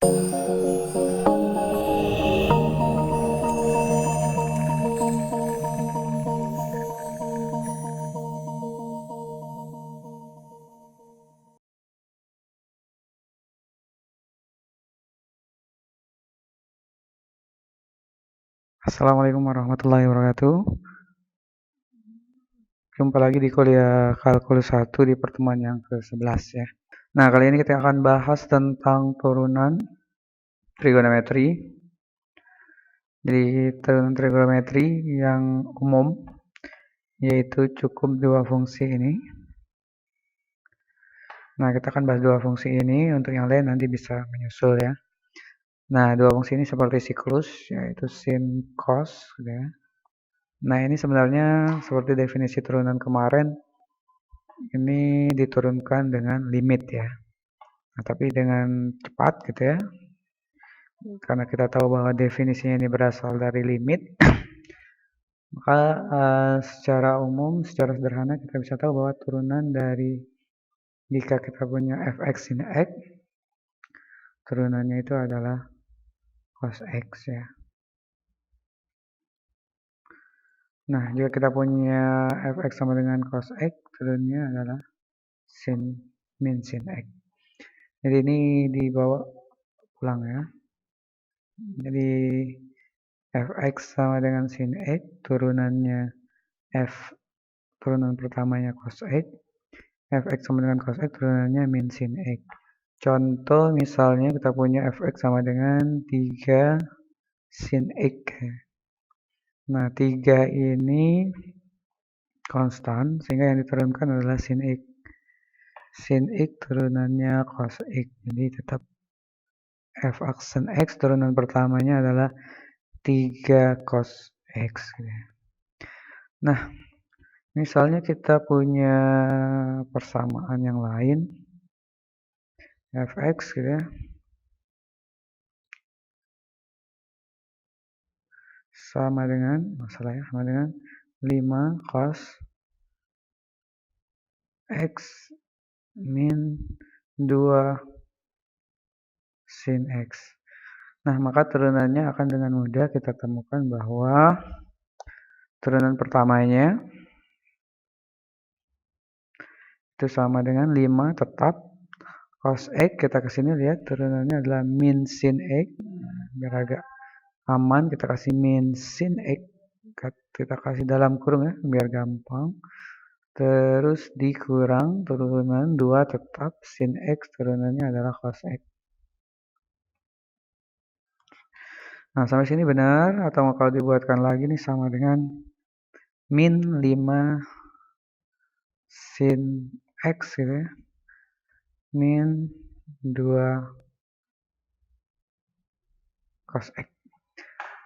Assalamualaikum warahmatullahi wabarakatuh. Jumpa lagi di kuliah kalkulus 1 di pertemuan yang ke-11 ya. Nah, kali ini kita akan bahas tentang turunan trigonometri. Jadi, turunan trigonometri yang umum yaitu cukup dua fungsi ini. Nah, kita akan bahas dua fungsi ini, untuk yang lain nanti bisa menyusul ya. Nah, dua fungsi ini seperti siklus, yaitu sin, cos gitu ya. Nah, ini sebenarnya seperti definisi turunan kemarin, ini diturunkan dengan limit ya. Nah, tapi dengan cepat gitu ya. Karena kita tahu bahwa definisinya ini berasal dari limit, maka secara umum, secara sederhana kita bisa tahu bahwa turunan dari jika kita punya fx sin x, turunannya itu adalah cos x ya. Nah, jika kita punya fx sama dengan cos x, turunannya adalah min sin x. Jadi ini dibawa pulang ya. Jadi fx sama dengan sin x, turunannya turunan pertamanya cos x, fx sama dengan cos x, turunannya min sin x. Contoh misalnya kita punya fx sama dengan 3 sin x. Nah, 3 ini konstan, sehingga yang diturunkan adalah sin x. Sin x turunannya cos x. Jadi tetap fx sin x turunan pertamanya adalah 3 cos x. Nah, misalnya kita punya persamaan yang lain, fx gitu ya, sama dengan 5 cos x min 2 sin x. Nah, maka turunannya akan dengan mudah kita temukan bahwa turunan pertamanya itu sama dengan 5 tetap cos x. Kita kesini lihat turunannya adalah min sin x. Biar agak aman, kita kasih min sin x, kita kasih dalam kurung ya, biar gampang. Terus dikurang turunan 2 tetap sin x, turunannya adalah cos x. Nah, sampai sini benar, atau kalau dibuatkan lagi nih sama dengan min 5 sin x gitu ya, min 2 cos x.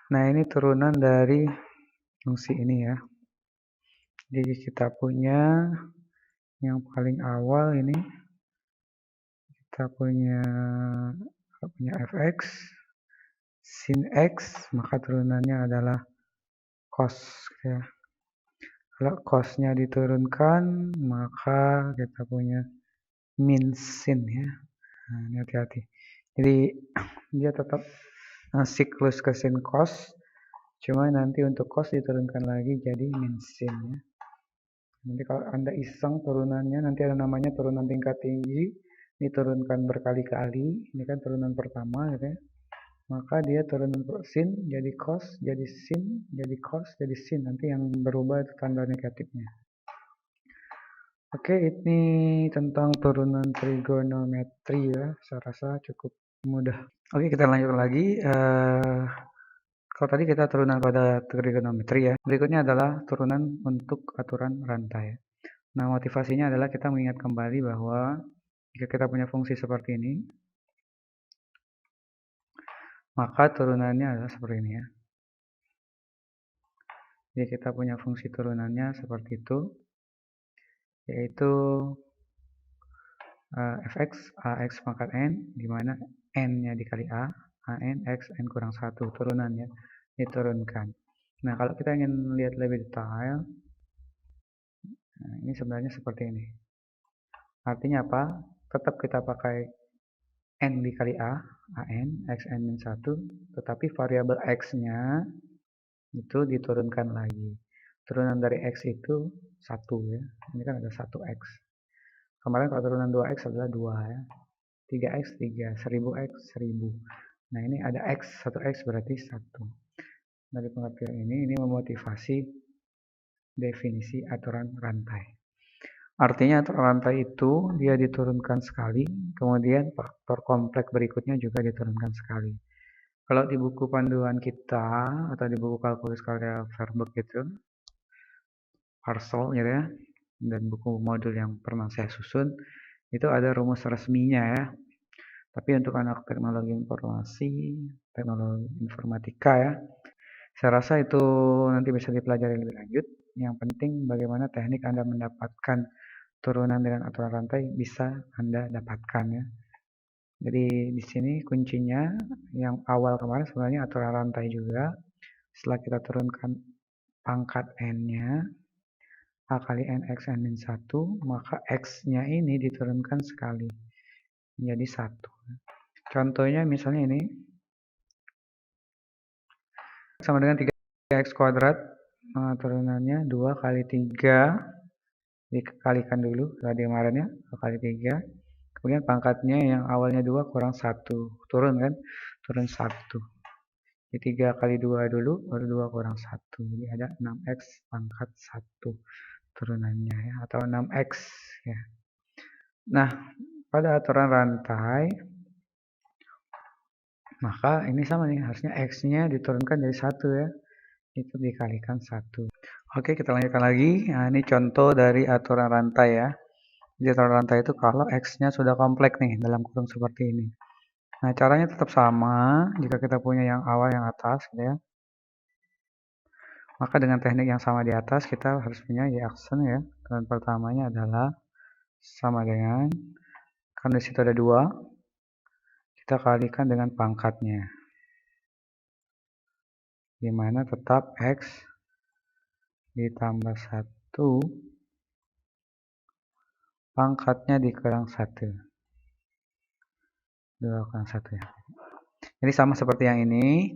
Nah, ini turunan dari fungsi ini ya. Jadi kita punya yang paling awal ini, kita punya fx sin x, maka turunannya adalah cos ya. Kalau cosnya diturunkan, maka kita punya min sin ya. Nah, ini hati-hati. Jadi dia tetap siklus ke sin cos, cuma nanti untuk cos diturunkan lagi jadi min sin ya. Nanti kalau Anda iseng turunannya, nanti ada namanya turunan tingkat tinggi, diturunkan berkali-kali, ini kan turunan pertama gitu ya. Maka dia turunan sin jadi cos, jadi sin, jadi cos, jadi sin. Nanti yang berubah itu tanda negatifnya. Oke, ini tentang turunan trigonometri ya. Saya rasa cukup mudah. Oke, kita lanjut lagi. Kalau tadi kita turunan pada trigonometri ya. Berikutnya adalah turunan untuk aturan rantai. Nah, motivasinya adalah kita mengingat kembali bahwa jika kita punya fungsi seperti ini, maka turunannya adalah seperti ini ya. Jadi kita punya fungsi turunannya seperti itu, yaitu fx ax pangkat n, di mana n-nya dikali a, an x n kurang 1 turunannya diturunkan. Nah, kalau kita ingin lihat lebih detail, nah, ini sebenarnya seperti ini. Artinya apa? Tetap kita pakai N dikali A, AN, XN min 1, tetapi variabel X-nya itu diturunkan lagi. Turunan dari X itu 1 ya. Ini kan ada 1X. Kemarin kalau turunan 2X adalah 2 ya. 3X 3, 1000X 1000. Nah ini ada X, 1X berarti 1. Dari pengertian ini memotivasi definisi aturan rantai. Artinya aturan rantai itu dia diturunkan sekali, kemudian faktor kompleks berikutnya juga diturunkan sekali. Kalau di buku panduan kita atau di buku kalkulus karya Verbeek gitu, Parsel gitu ya, dan buku modul yang pernah saya susun, itu ada rumus resminya ya. Tapi untuk anak teknologi informasi, teknologi informatika ya, saya rasa itu nanti bisa dipelajari lebih lanjut. Yang penting bagaimana teknik Anda mendapatkan turunan dengan aturan rantai bisa Anda dapatkan ya. Jadi di sini kuncinya yang awal kemarin sebenarnya aturan rantai juga. Setelah kita turunkan pangkat n-nya, A kali n x n min 1, maka x-nya ini diturunkan sekali menjadi 1. Contohnya misalnya ini sama dengan 3x kuadrat, turunannya 2 kali 3 dikalikan dulu tadi kemarin ya, 2 kali 3. Kemudian pangkatnya yang awalnya 2 kurang 1, turun kan? Turun 1. Jadi 3 kali 2 dulu, baru 2 kurang 1. Jadi ada 6x pangkat 1 turunannya ya, atau 6x ya. Nah, pada aturan rantai, maka ini sama nih, harusnya x-nya diturunkan dari 1 ya. Itu dikalikan 1. Oke, kita lanjutkan lagi. Nah, ini contoh dari aturan rantai ya. Jadi aturan rantai itu kalau x-nya sudah kompleks nih, dalam kurung seperti ini. Nah, caranya tetap sama jika kita punya yang awal yang atas gitu ya. Maka dengan teknik yang sama di atas kita harus punya y aksen ya. Dan pertamanya adalah sama dengan, karena disitu ada 2, kita kalikan dengan pangkatnya. Dimana tetap x ditambah 1 pangkatnya dikurang 1. 2 kurang 1 ya. Jadi sama seperti yang ini.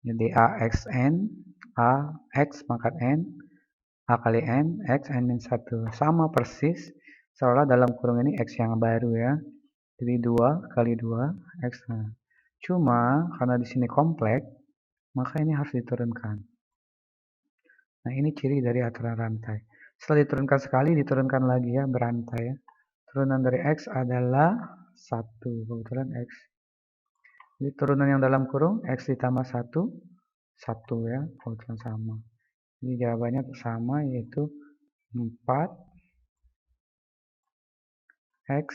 Jadi AXN, A, X pangkat N, A kali N, X, N min 1. Sama persis, seolah dalam kurung ini X yang baru ya. Jadi 2 kali 2, X. Nah. Cuma, karena di sini kompleks, maka ini harus diturunkan. Nah, ini ciri dari aturan rantai. Setelah diturunkan sekali, diturunkan lagi ya, berantai ya. Turunan dari X adalah 1, kebetulan X. Jadi turunan yang dalam kurung, X ditambah 1, 1 ya, kebetulan sama. Jadi jawabannya sama, yaitu 4 X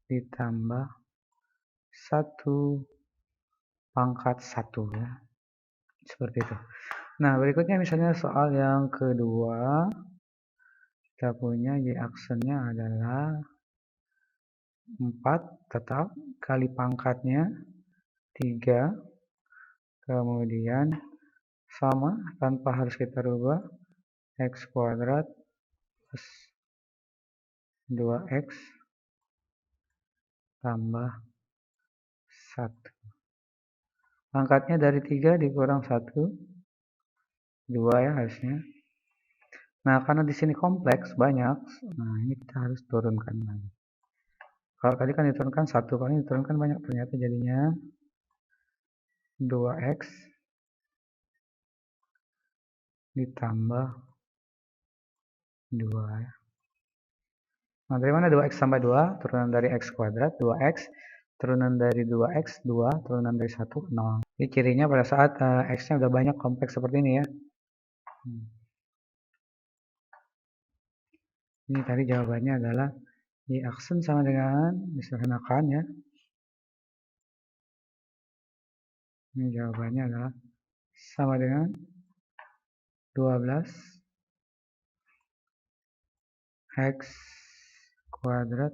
ditambah 1 pangkat 1 ya. Seperti itu. Nah, berikutnya misalnya soal yang kedua. Kita punya y aksennya adalah 4 tetap kali pangkatnya 3. Kemudian sama tanpa harus kita rubah, x kuadrat plus 2x tambah 1. Pangkatnya dari 3 dikurang 1, 2 ya harusnya. Nah, karena di sini kompleks banyak, nah ini kita harus turunkan lagi. Kalau tadi kan diturunkan 1, kalau ini diturunkan banyak, ternyata jadinya 2x ditambah 2 ya. Nah, dari mana 2x tambah 2? Turunan dari x kuadrat, 2x. Turunan dari 2x, 2. Turunan dari 1, 0. Jadi cirinya pada saat x-nya udah banyak kompleks seperti ini ya. Ini tadi jawabannya adalah y aksen sama dengan, disederhanakan ya. Ini jawabannya adalah sama dengan 12 x kuadrat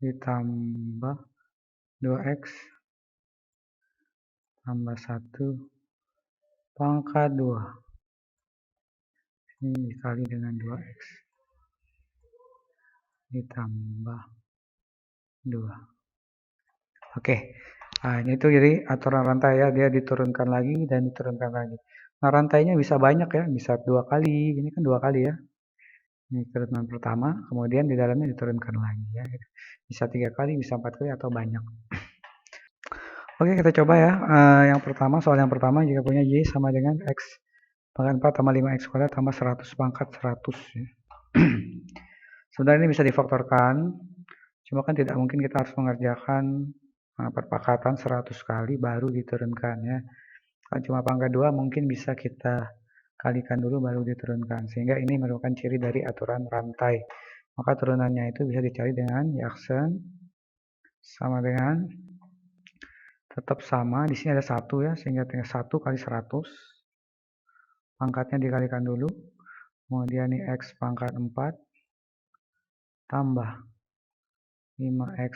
ditambah 2x tambah 1 pangkat 2. Ini dikali dengan 2x ditambah 2. Oke, nah ini tuh jadi aturan rantai ya, dia diturunkan lagi dan diturunkan lagi. Nah rantainya bisa banyak ya, bisa 2 kali, ini kan 2 kali ya. Ini turunan pertama, kemudian di dalamnya diturunkan lagi ya. Bisa 3 kali, bisa 4 kali atau banyak. Oke, kita coba ya. Yang pertama, soal yang pertama jika punya Y sama dengan X pangkat 4 tambah 5X kuadrat tambah 100 pangkat 100 ya. Sebenarnya ini bisa difaktorkan, cuma kan tidak mungkin kita harus mengerjakan perpakatan 100 kali baru diturunkan ya. Kalau cuma pangkat 2 mungkin bisa kita kalikan dulu baru diturunkan. Sehingga ini merupakan ciri dari aturan rantai. Maka turunannya itu bisa dicari dengan Y aksen sama dengan tetap sama. Di sini ada 1 ya, sehingga tinggal 1 kali 100. Pangkatnya dikalikan dulu. Kemudian ini X pangkat 4 tambah 5X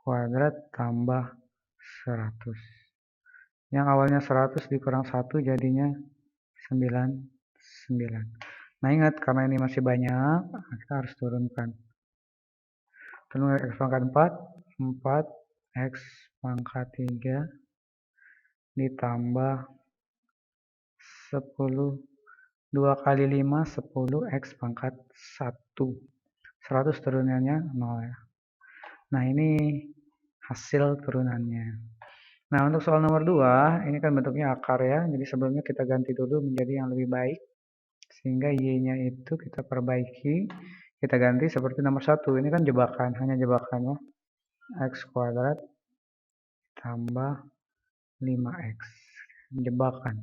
kuadrat tambah 100. Yang awalnya 100 dikurang 1 jadinya 99. Nah ingat, karena ini masih banyak, kita harus turunkan. Turunkan X pangkat 4, 4X pangkat 3 ditambah 10. 2 kali 5, 10X pangkat 1. 100 turunannya 0 ya. Nah ini hasil turunannya. Nah untuk soal nomor 2, ini kan bentuknya akar ya. Jadi sebelumnya kita ganti dulu menjadi yang lebih baik. Sehingga Y-nya itu kita perbaiki. Kita ganti seperti nomor 1. Ini kan jebakan, hanya jebakannya. X kuadrat tambah 5X. Jebakan.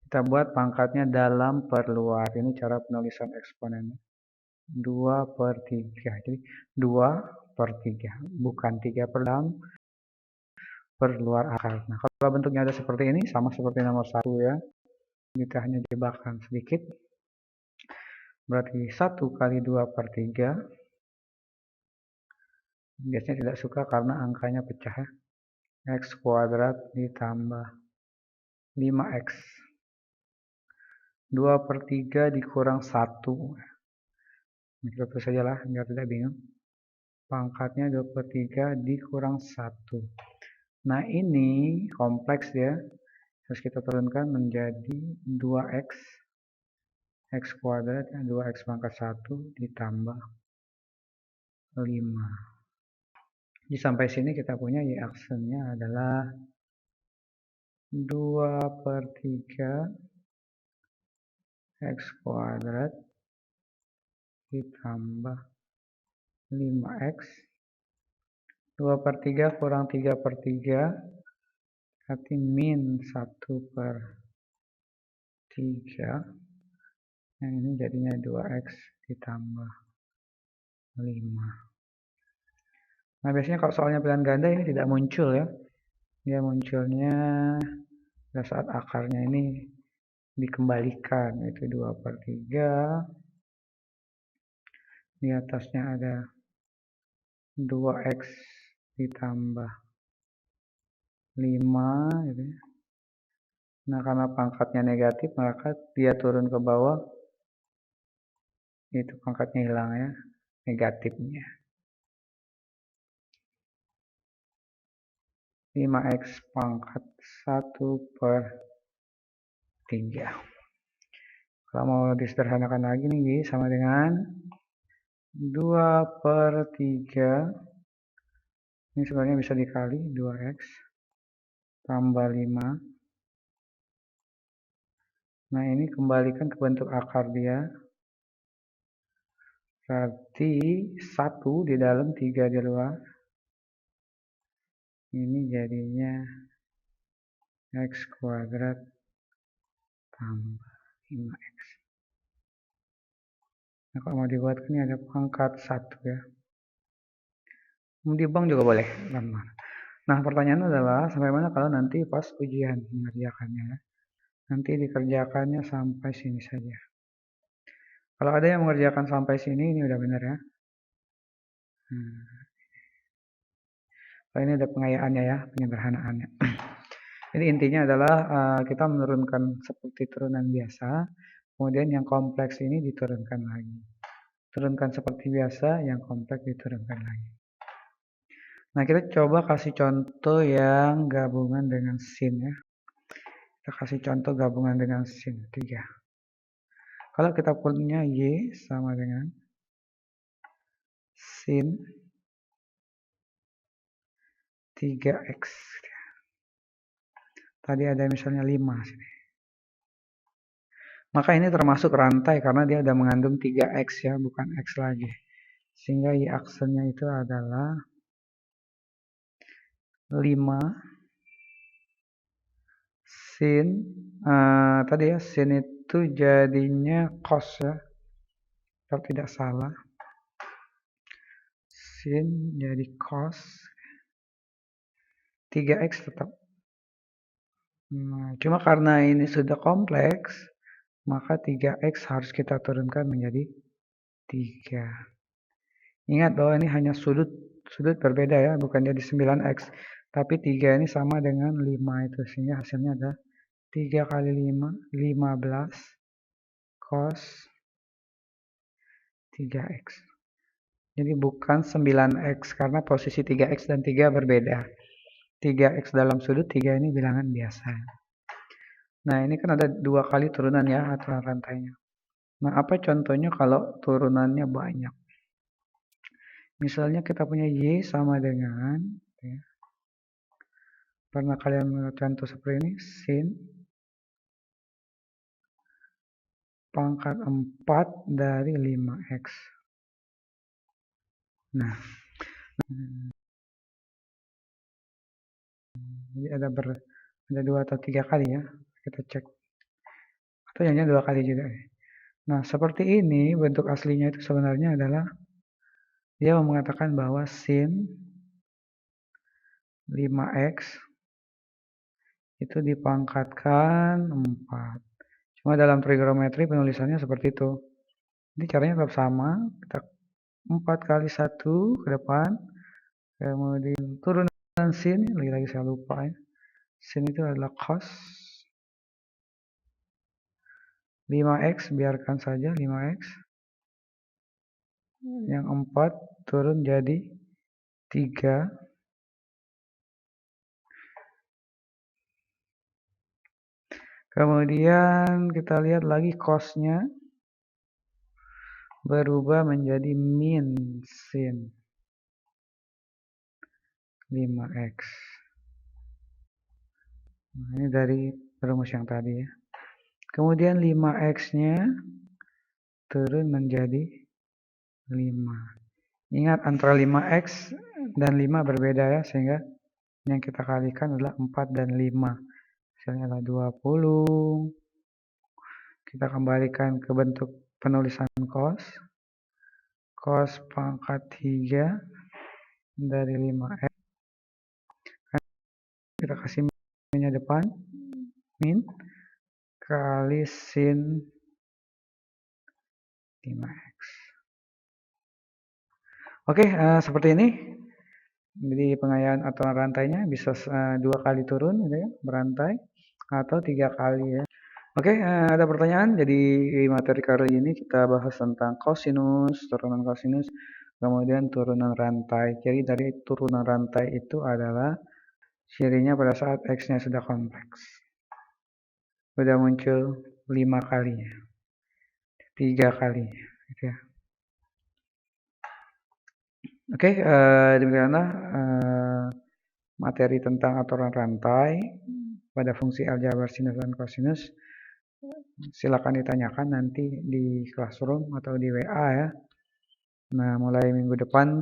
Kita buat pangkatnya dalam per luar. Ini cara penulisan eksponennya. 2 per 3. Jadi 2 per 3. Bukan 3 per dalam, per luar akar. Nah kalau bentuknya ada seperti ini, sama seperti nomor 1 ya. Kita hanya jebakan sedikit. Berarti 1 kali 2 per 3. Biasanya tidak suka karena angkanya pecah ya. X kuadrat ditambah 5X. 2 per 3 dikurang 1. Kita tulis saja lah, biar tidak bingung. Pangkatnya 2 per 3 dikurang 1. Nah ini kompleks ya. Terus kita turunkan menjadi 2X. X kuadrat, 2X pangkat 1 ditambah 5. Jadi sampai sini kita punya Y aksennya adalah 2 per 3 X kuadrat ditambah 5X. 2 per 3 kurang 3 per 3 berarti min 1 per 3. Yang ini jadinya 2X ditambah 5. Nah biasanya kalau soalnya pilihan ganda ini tidak muncul ya. Dia munculnya pada saat akarnya ini dikembalikan, yaitu 2 per 3. Di atasnya ada 2X ditambah 5 gitu ya. Nah karena pangkatnya negatif maka dia turun ke bawah, itu pangkatnya hilang ya, negatifnya. 5X pangkat 1 per 3. Kalau mau disederhanakan lagi nih, sama dengan 2 per 3. Ini sebenarnya bisa dikali 2X tambah 5. Nah ini kembalikan ke bentuk akar dia. Berarti 1 di dalam 3 di luar. Ini jadinya X kuadrat tambah 5X. Nah kalau mau dibuat ini ada pangkat 1 ya. Mau dibuang juga boleh. Nah pertanyaannya adalah sampai mana kalau nanti pas ujian mengerjakannya. Nanti dikerjakannya sampai sini saja. Kalau ada yang mengerjakan sampai sini, ini udah benar ya. Kalau ini ada pengayaannya ya, penyederhanaannya. Jadi intinya adalah kita menurunkan seperti turunan biasa, kemudian yang kompleks ini diturunkan lagi. Turunkan seperti biasa, yang kompleks diturunkan lagi. Nah, kita coba kasih contoh yang gabungan dengan sin ya. Kita kasih contoh gabungan dengan sin 3. Kalau kita punya Y sama dengan sin 3X. Tadi ada misalnya 5 sini. Maka ini termasuk rantai karena dia sudah mengandung 3X ya, bukan X lagi. Sehingga Y aksennya itu adalah 5 sin. Tadi ya, sin itu jadinya cos ya. Kalau tidak salah. Sin jadi cos. 3X tetap. Nah, cuma karena ini sudah kompleks, maka 3X harus kita turunkan menjadi 3. Ingat bahwa ini hanya sudut berbeda ya, bukan jadi 9X. Tapi 3 ini sama dengan 5 itu, sehingga hasilnya ada 3 kali 5, 15 cos 3X. Jadi bukan 9X, karena posisi 3X dan 3 berbeda. 3X dalam sudut, 3 ini bilangan biasa. Nah, ini kan ada 2 kali turunan ya, aturan rantainya. Nah, apa contohnya kalau turunannya banyak? Misalnya kita punya Y sama dengan, ya, pernah kalian melihat contoh seperti ini, sin pangkat 4 dari 5X. Nah, jadi ada 2 atau 3 kali ya, kita cek. Atau hanya 2 kali juga. Nah, seperti ini bentuk aslinya itu sebenarnya adalah dia mengatakan bahwa sin 5X itu dipangkatkan 4. Cuma dalam trigonometri penulisannya seperti itu. Jadi caranya tetap sama. Kita 4 kali 1 ke depan. Kemudian turunan sin. Lagi-lagi saya lupa ya. Sin itu adalah cos 5X. Biarkan saja 5X. Yang 4 turun jadi 3. Kemudian kita lihat lagi cosnya berubah menjadi min sin 5X. Nah, ini dari rumus yang tadi ya. Kemudian 5X-nya turun menjadi 5. Ingat antara 5X dan 5 berbeda ya, sehingga yang kita kalikan adalah 4 dan 5. Misalnya adalah 20. Kita kembalikan ke bentuk penulisan cos. Cos pangkat 3 dari 5X. Kita kasih minnya depan. Min kali sin 5X. Oke, seperti ini. Jadi pengayaan aturan rantainya bisa 2 kali turun gitu ya, berantai, atau 3 kali ya. Oke, ada pertanyaan. Jadi materi kali ini kita bahas tentang kosinus, turunan kosinus, kemudian turunan rantai. Jadi dari turunan rantai itu adalah cirinya pada saat X-nya sudah kompleks. Sudah muncul 5 kalinya, 3 kalinya gitu ya. Oke, demikianlah materi tentang aturan rantai pada fungsi aljabar sinus dan kosinus. Silakan ditanyakan nanti di classroom atau di WA ya. Nah, mulai minggu depan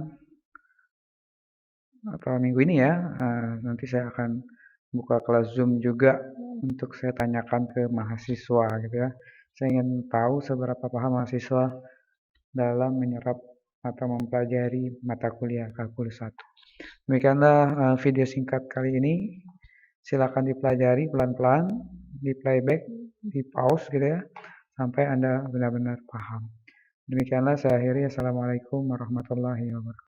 atau minggu ini ya, nanti saya akan buka kelas Zoom juga untuk saya tanyakan ke mahasiswa gitu ya. Saya ingin tahu seberapa paham mahasiswa dalam menyerap atau mempelajari mata kuliah kalkulus 1. Demikianlah video singkat kali ini. Silakan dipelajari pelan-pelan, di playback, di pause gitu ya, sampai Anda benar-benar paham. Demikianlah saya akhiri. Assalamualaikum warahmatullahi wabarakatuh.